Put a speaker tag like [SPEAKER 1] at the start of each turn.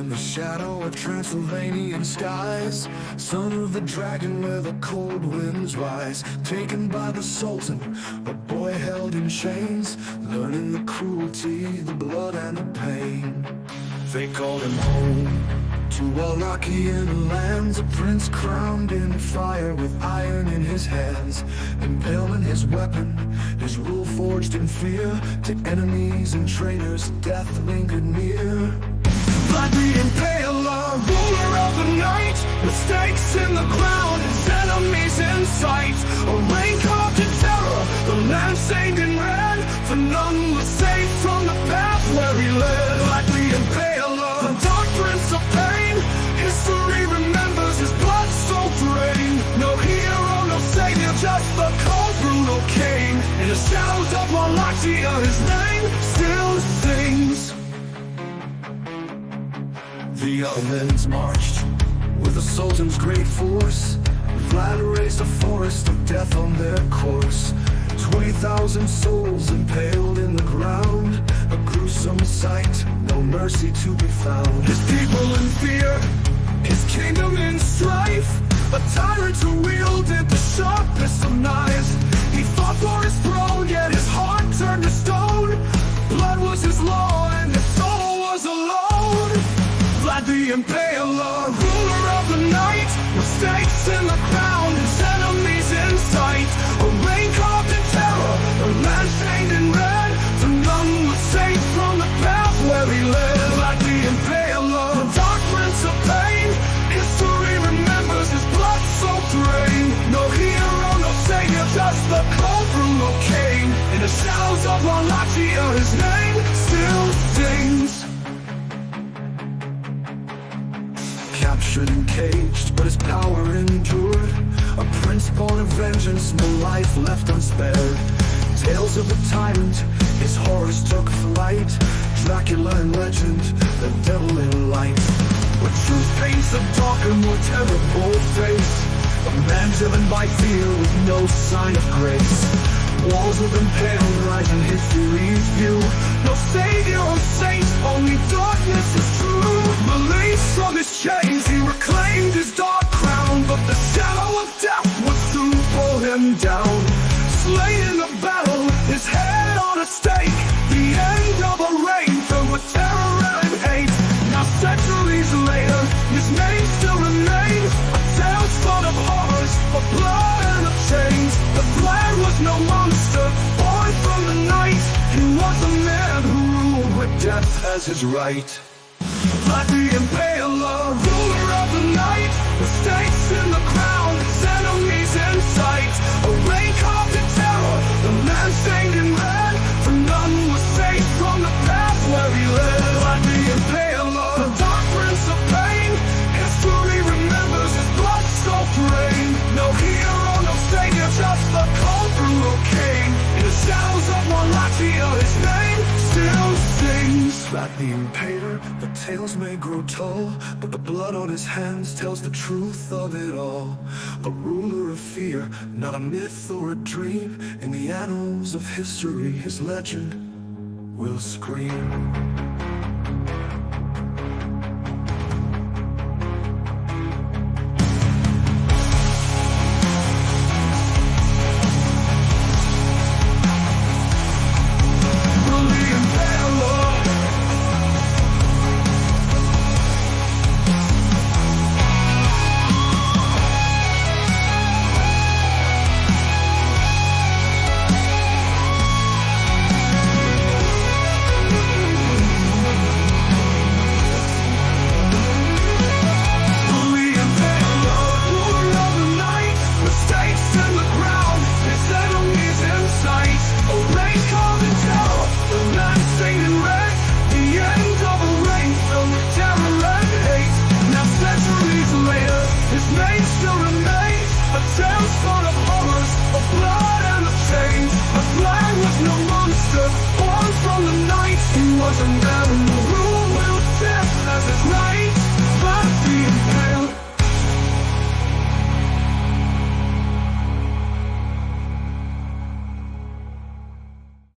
[SPEAKER 1] in the shadow of Transylvanian skies. Son of the dragon where the cold winds rise. Taken by the Sultan, a boy held in chains, learning the cruelty, the blood and the pain. They called him home to Wallachia lands, a prince crowned in fire with iron in his hands. Impalement his weapon, his rule forged in fear. To enemies and traitors, death lingered near. Vlad the Impaler, ruler of the night, with stakes in the ground, his enemies in sight. A reign carved in terror, the land stained in red, for none was safe from the path where he led. Vlad the Impaler, the dark prince of pain, history remembers his blood-soaked reign. No hero, no savior, just the cold, brutal king. In the shadows of Wallachia, his name still sings. The Ottomans marched with the Sultan's great force. Vlad raised a forest of death on their course. 20,000 souls impaled in the ground, a gruesome sight, no mercy to be found. His people in fear, his kingdom in strife, a tyrant who wielded the sharpest of knives. He fought for his throne, yet his heart turned to stone. Blood was his law and his soul was alone. Vlad the Impaler, ruler of the night, with stakes in the ground, his enemies in sight. A reign carved in terror, a land stained in red, for none was safe from the path where he led. Vlad the Impaler, the dark prince of pain, history remembers his blood-soaked reign. No hero, no savior, just the cold, brutal king. In the shadows of Wallachia, his name still stings. Captured and caged, but his power endured. A prince born of vengeance, no life left unspared. Tales of the tyrant, his horrors took flight. Dracula in legend, the devil in light. But truth paints a darker, more terrible face. A man driven by fear with no sign of grace. Walls of impaled rise in history's view. No savior or saint, only darkness is true. Released from his chains, he reclaimed his dark crown, but the shadow of death would soon pull him down. Slain in the battle, his head on a stake, the end of a reign filled with terror and hate. Now centuries later, his name still remains, a tale spun of horrors, of blood and of chains. But Vlad was no monster, born from the night. He was a man who ruled with death as his right. Vlad the Impaler, ruler of the night, with stakes in the ground, his enemies in sight. A reign carved in terror, the land stained in red, for none was safe from the path where he led. Vlad the Impaler, the dark prince of pain, history remembers his blood-soaked reign. No hero, no savior, just the cold, brutal king. In the shadows of Wallachia, his name still sings. Vlad the Impaler, the tales may grow tall, but the blood on his hands tells the truth of it all. A ruler of fear, not a myth or a dream. In the annals of history, his legend will scream.